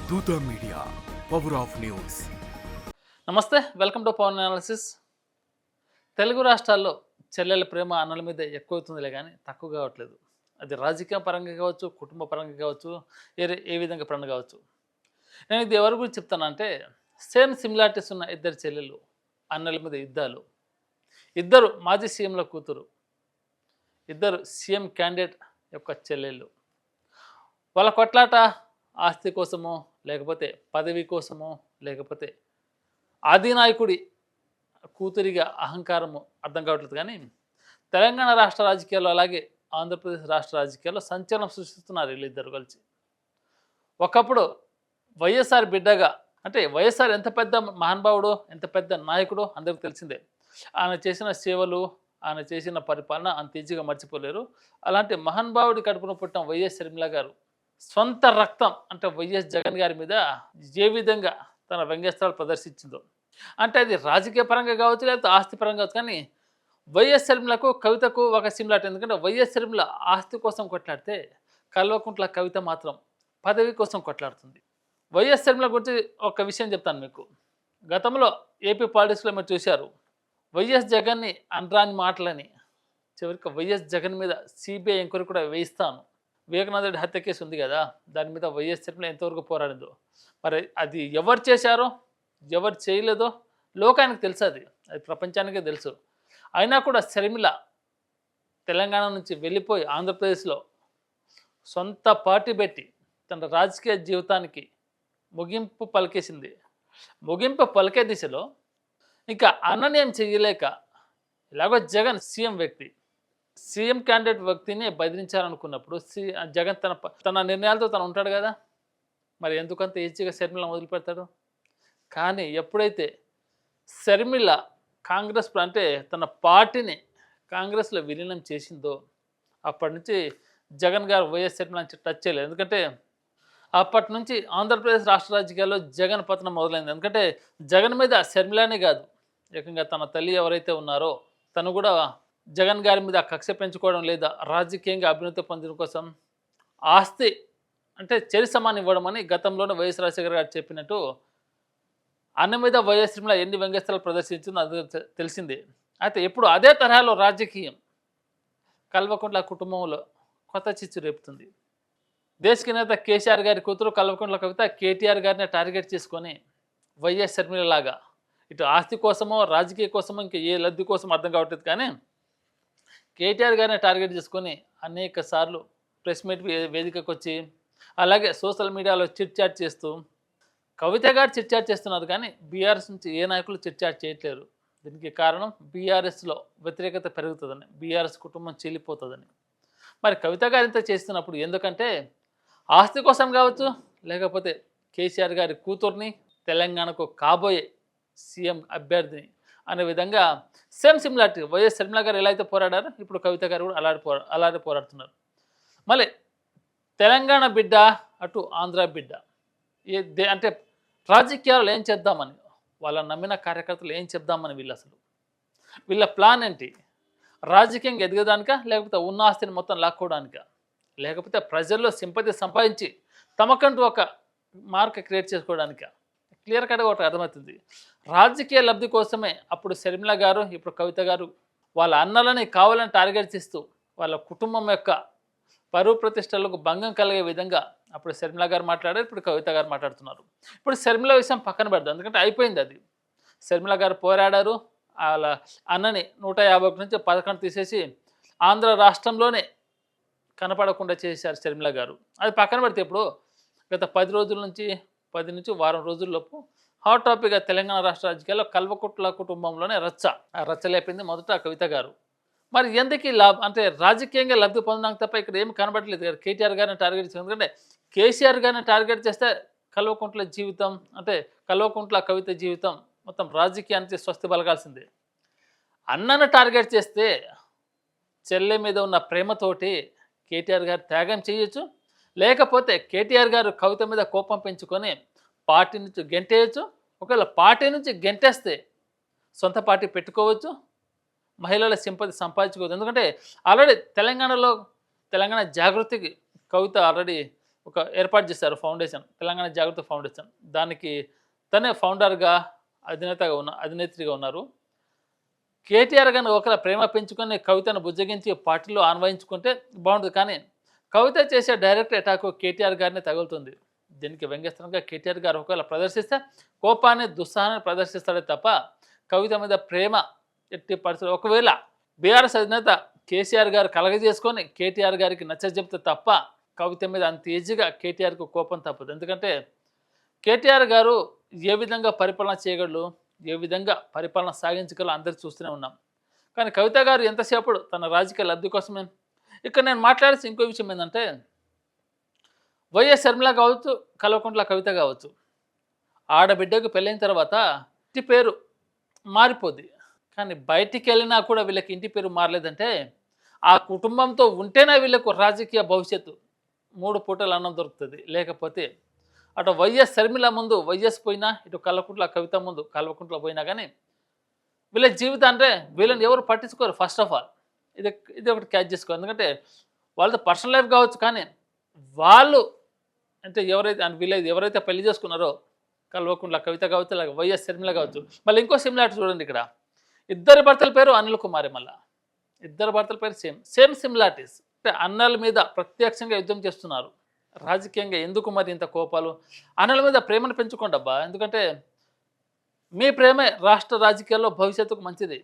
దూత media, power of news. నమస్తే, welcome to Pavan analysis. Telugu రాష్ట్రాల్లో చెల్లెల ప్రేమ అన్నల మీద ఎక్కువవుతుందిలే కానీ తక్కువ కావట్లేదు. అది రాజకీయ పరంగా కావచ్చు, కుటుంబ పరంగా కావచ్చు, ఏ విధంగా పరంగా కావచ్చు. నేను ఇది ఎవరి గురించి చెప్తానంటే, సేమ్ సిమిలారిటీస్ ఉన్న ఇద్దరు చెల్లెలు అన్నల మీద యుద్ధాలు. ఇద్దరు మాజీ సీఎంల కూతురు, ఇద్దరు సీఎం క్యాండిడేట్ యొక్క చెల్లెళ్ళు. వాళ్ళ కొట్లాట ఆస్తి కోసమో, లేకపోతే పదవి కోసమో, లేకపోతే ఆదినాయకుడి కూతురిగా అహంకారము అర్థం కావట్లేదు. కానీ తెలంగాణ రాష్ట్ర రాజకీయాల్లో, అలాగే ఆంధ్రప్రదేశ్ రాష్ట్ర రాజకీయాల్లో సంచలనం సృష్టిస్తున్నారు వీళ్ళిద్దరు కలిసి. ఒకప్పుడు వైఎస్ఆర్ బిడ్డగా, అంటే వైఎస్ఆర్ ఎంత పెద్ద మహానుభావుడో, ఎంత పెద్ద నాయకుడో అందరికీ తెలిసిందే. ఆయన చేసిన సేవలు, ఆయన చేసిన పరిపాలన అంత ఈజీగా మర్చిపోలేరు. అలాంటి మహానుభావుడి కడుపున పుట్టిన వైఎస్ షర్మిల గారు సొంత రక్తం అంటే వైఎస్ జగన్ గారి మీద ఏ విధంగా తన వ్యంగ్యాస్త్రాలు ప్రదర్శించిందో, అంటే అది రాజకీయ పరంగా కావచ్చు, లేకపోతే ఆస్తి పరంగా కావచ్చు. కానీ వైఎస్ షర్మిలకు, కవితకు ఒక సిమిలారిటీ. ఎందుకంటే వైఎస్ షర్మిల ఆస్తి కోసం కొట్లాడితే, కల్వకుంట్ల కవిత మాత్రం పదవి కోసం కొట్లాడుతుంది. వైఎస్ షర్మిల గురించి ఒక విషయం చెప్తాను మీకు. గతంలో ఏపీ పాలిటిక్స్లో మీరు చూశారు, వైఎస్ జగన్ని అనరాని మాటలని చివరికి వైఎస్ జగన్ మీద సిబిఐ ఎంక్వైరీ కూడా వేయిస్తాను, వివేకానంద రెడ్డి హత్య కేసు ఉంది కదా, దాని మీద వైఎస్ షర్మిల ఎంతవరకు పోరాడిందో, మరి అది ఎవరు చేశారో ఎవరు చేయలేదో లోకానికి తెలుసు, అది ప్రపంచానికే తెలుసు. అయినా కూడా షర్మిల తెలంగాణ నుంచి వెళ్ళిపోయి ఆంధ్రప్రదేశ్లో సొంత పార్టీ పెట్టి తన రాజకీయ జీవితానికి ముగింపు పలికేసింది. ముగింపు పలికే దిశలో ఇంకా అనన్యం చేయలేక, ఇలాగో జగన్ సీఎం వ్యక్తి, సీఎం క్యాండిడేట్ వ్యక్తిని బెదిరించాలనుకున్నప్పుడు జగన్ తన నిర్ణయాలతో తను ఉంటాడు కదా, మరి ఎందుకంత ఈజీగా షర్మిల వదిలిపెడతాడు? కానీ ఎప్పుడైతే షర్మిల కాంగ్రెస్ అంటే తన పార్టీని కాంగ్రెస్లో విలీనం చేసిందో, అప్పటి నుంచి జగన్ గారు వైఎస్ షర్మిల నుంచి టచ్ చేయలేదు. ఎందుకంటే అప్పటి నుంచి ఆంధ్రప్రదేశ్ రాష్ట్ర రాజకీయాల్లో జగన్ పతనం మొదలైంది. ఎందుకంటే జగన్ మీద షర్మిలానే కాదు, ఏకంగా తన తల్లి ఎవరైతే ఉన్నారో తను కూడా జగన్ గారి మీద కక్ష పెంచుకోవడం, లేదా రాజకీయంగా అభ్యున్నతి పొందడం కోసం ఆస్తి అంటే చెరి సమానం ఇవ్వడం అని గతంలోనే వైఎస్ రాజశేఖర గారు చెప్పినట్టు అన్న మీద వైఎస్ షర్మిల ఎన్ని వ్యంగ్యాస్త్రాలు ప్రదర్శించిందో అది తెలిసిందే. అయితే ఇప్పుడు అదే తరహాలో రాజకీయం కల్వకుంట్ల కుటుంబంలో కొత్త చిచ్చు రేపుతుంది. దేశ నేత కేసీఆర్ గారి కూతురు కల్వకుంట్ల కవిత కేటీఆర్ గారిని టార్గెట్ చేసుకొని వైఎస్ షర్మిల లాగా ఇటు ఆస్తి కోసమో, రాజకీయ కోసమో, ఇంకా ఏ లబ్ధి కోసం అర్థం కావట్లేదు. కానీ కేటీఆర్ గారిని టార్గెట్ చేసుకొని అనేక సార్లు ప్రెస్ మీట్ వేదికకు వచ్చి, అలాగే సోషల్ మీడియాలో చిట్ చాట్ చేస్తూ, కవిత గారు చిట్ చాట్ చేస్తున్నారు కానీ బీఆర్ఎస్ నుంచి ఏ నాయకులు చిట్ చాట్ చేయట్లేరు. దీనికి కారణం బీఆర్ఎస్లో వ్యతిరేకత పెరుగుతుందని, బీఆర్ఎస్ కుటుంబం చీలిపోతుందని. మరి కవిత గారు ఇంత చేస్తున్నప్పుడు ఎందుకంటే ఆస్తి కోసం కావచ్చు, లేకపోతే కేసీఆర్ గారి కూతుర్ని తెలంగాణకు కాబోయే సీఎం అభ్యర్థిని అనే విధంగా సేమ్ సిమిలారిటీ. వైఎస్ షర్మిల గారు ఎలా అయితే పోరాడారో ఇప్పుడు కవిత గారు కూడా అలాగే పోరాడుతున్నారు. మళ్ళీ తెలంగాణ బిడ్డ, అటు ఆంధ్ర బిడ్డ, అంటే రాజకీయాలు ఏం చేద్దామని, వాళ్ళ నమ్మిన కార్యకర్తలు ఏం చెప్దామని వీళ్ళ ప్లాన్ ఏంటి? రాజకీయంగా ఎదగడానికా, లేకపోతే ఉన్న ఆస్తిని మొత్తం లాక్కోవడానికా, లేకపోతే ప్రజల్లో సింపతి సంపాదించి తమకంటూ ఒక మార్క్ క్రియేట్ చేసుకోవడానికా? క్లియర్ కట్గా ఒకటి అర్థమవుతుంది. రాజకీయ లబ్ధి కోసమే అప్పుడు షర్మిల గారు, ఇప్పుడు కవిత గారు వాళ్ళ అన్నలని కావాలని టార్గెట్ చేస్తూ వాళ్ళ కుటుంబం యొక్క పరువు ప్రతిష్టలకు భంగం కలిగే విధంగా అప్పుడు షర్మిల గారు మాట్లాడారు, ఇప్పుడు కవిత గారు మాట్లాడుతున్నారు. ఇప్పుడు షర్మిల విషయం పక్కన పెడదాం, ఎందుకంటే అయిపోయింది అది. షర్మిల గారు పోరాడారు, వాళ్ళ అన్నని 151 నుంచి 11 తీసేసి ఆంధ్ర రాష్ట్రంలోనే కనపడకుండా చేశారు షర్మిల గారు. అది పక్కన పెడితే ఇప్పుడు గత 10 నుంచి వారం రోజుల్లోపు హాట్ టాపిక్గా తెలంగాణ రాష్ట్ర రాజకీయాల్లో కల్వకుంట్ల కుటుంబంలోనే రచ్చ లేపింది మొదట కవిత గారు. మరి ఎందుకు అంటే రాజకీయంగా లబ్ధి పొందడానికి తప్ప ఇక్కడ ఏమి కనబడలేదు కదా. కేటీఆర్ గారిని టార్గెట్ చేసింది, ఎందుకంటే కేసీఆర్ గారిని టార్గెట్ చేస్తే కల్వకుంట్ల జీవితం, అంటే కల్వకుంట్ల కవిత జీవితం మొత్తం రాజకీయానికి స్వస్తి పలకాల్సిందే. అన్నను టార్గెట్ చేస్తే చెల్లె మీద ఉన్న ప్రేమతోటి కేటీఆర్ గారు త్యాగం చేయొచ్చు, లేకపోతే కేటీఆర్ గారు కవిత మీద కోపం పెంచుకొని పార్టీ నుంచి గెంటేయచ్చు. ఒకవేళ పార్టీ నుంచి గెంటేస్తే సొంత పార్టీ పెట్టుకోవచ్చు, మహిళల సింపతి సంపాదించుకోవచ్చు. ఎందుకంటే ఆల్రెడీ తెలంగాణ జాగృతికి కవిత ఆల్రెడీ ఒక ఏర్పాటు చేశారు ఫౌండేషన్, తెలంగాణ జాగృతి ఫౌండేషన్. దానికి తనే ఫౌండర్గా, అధినేత్రిగా ఉన్నారు. కేటీఆర్ గారిని ఒకవేళ ప్రేమ పెంచుకొని కవితను బుజ్జగించి పార్టీలో ఆన్వయించుకుంటే బాగుంటుంది. కానీ కవిత చేసే డైరెక్ట్ అటాక్ కేటీఆర్ గారిని తగులుతుంది. దీనికి వ్యంగ్యస్త్రంగా కేటీఆర్ గారు ఒకవేళ ప్రదర్శిస్తే కోపాన్ని, దుస్సాహాన్ని ప్రదర్శిస్తాడే తప్ప కవిత మీద ప్రేమ ఎట్టి పరిస్థితులు, ఒకవేళ బీఆర్ఎస్ అధినేత కేసీఆర్ గారు కలగజేసుకొని కేటీఆర్ గారికి నచ్చజెప్తే తప్ప కవిత మీద అంత ఈజీగా కేటీఆర్కు కోపం తప్పదు. ఎందుకంటే కేటీఆర్ గారు ఏ విధంగా పరిపాలన చేయగలరు, ఏ విధంగా పరిపాలన సాగించగలరు అందరూ చూస్తూనే ఉన్నాం. కానీ కవిత గారు ఎంతసేపు తన రాజకీయ లబ్ధి కోసమే. ఇక్కడ నేను మాట్లాడాల్సిన ఇంకో విషయం ఏంటంటే, వైఎస్ షర్మిల కావచ్చు, కల్వకుంట్ల కవిత కావచ్చు, ఆడబిడ్డకు పెళ్ళైన తర్వాత ఇంటి పేరు మారిపోద్ది. కానీ బయటికి వెళ్ళినా కూడా వీళ్ళకి ఇంటి పేరు మారలేదంటే ఆ కుటుంబంతో ఉంటేనే వీళ్ళకు రాజకీయ భవిష్యత్తు, 3 పూటల అన్నం దొరుకుతుంది. లేకపోతే అటు వైఎస్ షర్మిల ముందు వైఎస్ పోయినా, ఇటు కల్వకుంట్ల కవిత ముందు కల్వకుంట్ల పోయినా కానీ వీళ్ళ జీవితం అంటే వీళ్ళని ఎవరు పట్టించుకోరు. ఫస్ట్ ఆఫ్ ఆల్ ఇది ఒకటి క్యాచ్ చేసుకోవాలి. ఎందుకంటే వాళ్ళతో పర్సనల్ లైఫ్ కావచ్చు, కానీ వాళ్ళు అంటే ఎవరైతే పెళ్లి చేసుకున్నారో కల్వకుంట్ల కవిత కావచ్చు, అలాగే వైఎస్ షర్మిల కావచ్చు. మళ్ళీ ఇంకో సిమిలారిటీ చూడండి, ఇక్కడ ఇద్దరి భర్తల పేరు అనిల్ కుమారే. మళ్ళీ ఇద్దరు భర్తల పేరు సేమ్ సిమిలారిటీస్. అంటే అన్నల మీద ప్రత్యక్షంగా యుద్ధం చేస్తున్నారు. రాజకీయంగా ఎందుకు మరి ఇంత కోపాలు? అన్నల మీద ప్రేమను పెంచుకోండి అబ్బా. ఎందుకంటే మీ ప్రేమే రాష్ట్ర రాజకీయాల్లో భవిష్యత్తుకు మంచిది.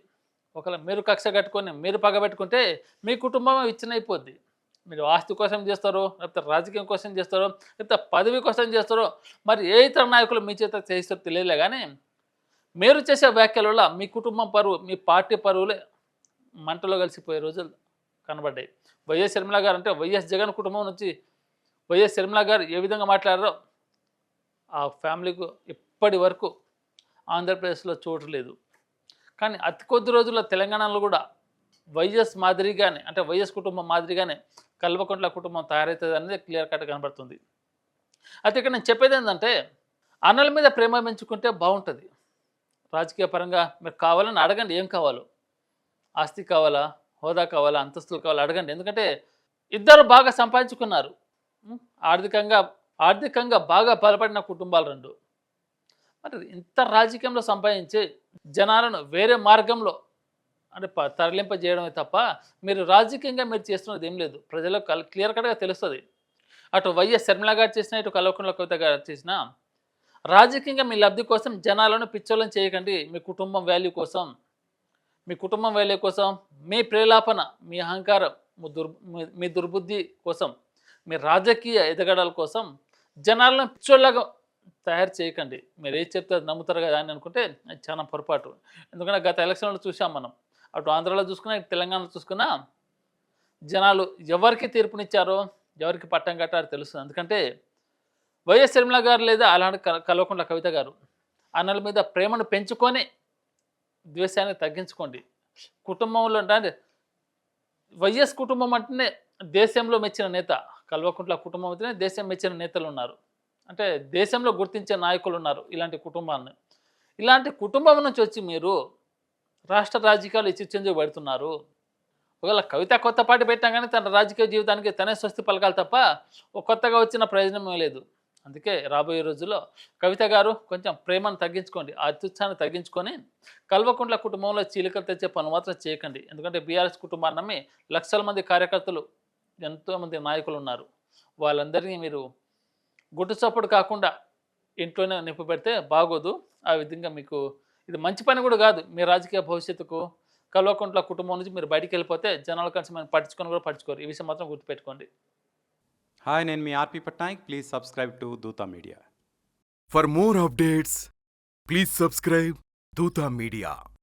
ఒకవేళ మీరు కక్ష కట్టుకొని మీరు పగబెట్టుకుంటే మీ కుటుంబమే విచ్ఛిన్నైపోద్ది. మీరు ఆస్తి కోసం చేస్తారో, లేకపోతే రాజకీయం కోసం చేస్తారో, లేకపోతే పదవి కోసం చేస్తారో, మరి ఏ ఇతర నాయకులు మీ చేత చేస్తారో తెలియలే. కానీ మీరు చేసే వ్యాఖ్యల వల్ల మీ కుటుంబం పరువు, మీ పార్టీ పరువులే మంటలో కలిసిపోయే రోజులు కనబడ్డాయి. వైఎస్ షర్మిల గారు అంటే వైఎస్ జగన్ కుటుంబం నుంచి వైఎస్ షర్మిల గారు ఏ విధంగా మాట్లాడారో ఆ ఫ్యామిలీకు ఇప్పటి వరకు ఆంధ్రప్రదేశ్లో చోటు లేదు. కానీ అతి కొద్ది రోజుల్లో తెలంగాణలో కూడా వైఎస్ మాదిరిగానే, అంటే వైఎస్ కుటుంబం మాదిరిగానే కల్వకుంట్ల కుటుంబం తయారవుతుంది అనేది క్లియర్ కట్ కనబడుతుంది. అయితే ఇక్కడ నేను చెప్పేది ఏంటంటే, అన్నల మీద ప్రేమ పెంచుకుంటే బాగుంటుంది. రాజకీయ పరంగా మీరు కావాలని అడగండి, ఏం కావాలో. ఆస్తి కావాలా, హోదా కావాలా, అంతస్తులు కావాలా అడగండి. ఎందుకంటే ఇద్దరు బాగా సంపాదించుకున్నారు. ఆర్థికంగా బాగా బలపడిన కుటుంబాలు రెండు. మరి ఇంత రాజకీయంలో సంపాదించి జనాలను వేరే మార్గంలో అంటే తరలింపజేయడమే తప్ప మీరు రాజకీయంగా మీరు చేస్తున్నది ఏం లేదు. ప్రజలకు క్లియర్ కట్గా తెలుస్తుంది. అటు వైఎస్ షర్మిల గారు చేసినా, ఇటు కల్వకుంట్ల కవిత గారు చేసినా రాజకీయంగా మీ లబ్ధి కోసం జనాలను పిచ్చోళ్ళని చేయకండి. మీ కుటుంబం వాల్యూ కోసం, మీ ప్రేలాపన, మీ అహంకారం, మీ దుర్బుద్ధి కోసం, మీ రాజకీయ ఎదగడాల కోసం జనాలను పిచ్చోళ్ళగా తయారు చేయకండి. మీరు ఏది చెప్తే అది నమ్ముతారు కదా అని అనుకుంటే అది చాలా పొరపాటు. ఎందుకంటే గత ఎలక్షన్లో చూసాం మనం, అటు ఆంధ్రాలో చూసుకున్నా, ఇటు తెలంగాణలో చూసుకున్నా జనాలు ఎవరికి తీర్పునిచ్చారో, ఎవరికి పట్టం కట్టారో తెలుస్తుంది. ఎందుకంటే వైఎస్ షర్మిల గారు లేదా అలాంటి కల్వకుంట్ల కవిత గారు అన్నల మీద ప్రేమను పెంచుకొని ద్వేషాన్ని తగ్గించుకోండి. కుటుంబంలో అంటే వైఎస్ కుటుంబం అంటేనే దేశంలో మెచ్చిన నేత, కల్వకుంట్ల కుటుంబం అంటేనే దేశం మెచ్చిన నేతలు ఉన్నారు. అంటే దేశంలో గుర్తించే నాయకులు ఉన్నారు. ఇలాంటి కుటుంబం నుంచి వచ్చి మీరు రాష్ట్ర రాజకీయాలు ఇచ్చిచ్చెందుకు పెడుతున్నారు. ఒకవేళ కవిత కొత్త పార్టీ పెట్టినా కానీ తన రాజకీయ జీవితానికి తనే స్వస్తి పలకాలి తప్ప ఒక కొత్తగా వచ్చిన ప్రయోజనమే లేదు. అందుకే రాబోయే రోజుల్లో కవిత గారు కొంచెం ప్రేమను తగ్గించుకోండి, అత్యుత్సాహాన్ని తగ్గించుకొని కల్వకుంట్ల కుటుంబంలో చీలికలు తెచ్చే పనులు మాత్రం చేయకండి. ఎందుకంటే బీఆర్ఎస్ కుటుంబాన్ని నమ్మి లక్షల మంది కార్యకర్తలు, ఎంతోమంది నాయకులు ఉన్నారు. వాళ్ళందరినీ మీరు గుట్టు చప్పుడు కాకుండా ఇంట్లోనే నింపు పెడితే బాగోదు. ఆ విధంగా మీకు ఇది మంచి పని కూడా కాదు. మీ రాజకీయ భవిష్యత్తుకు కల్వకుంట్ల కుటుంబం నుంచి మీరు బయటికి వెళ్ళిపోతే జనాల కలిసి మనం పట్టించుకోరు. ఈ విషయం మాత్రం గుర్తుపెట్టుకోండి. హాయ్, నేను మీ RP Patnaik. Please subscribe to Dootha media. For more updates, please subscribe Doota Media.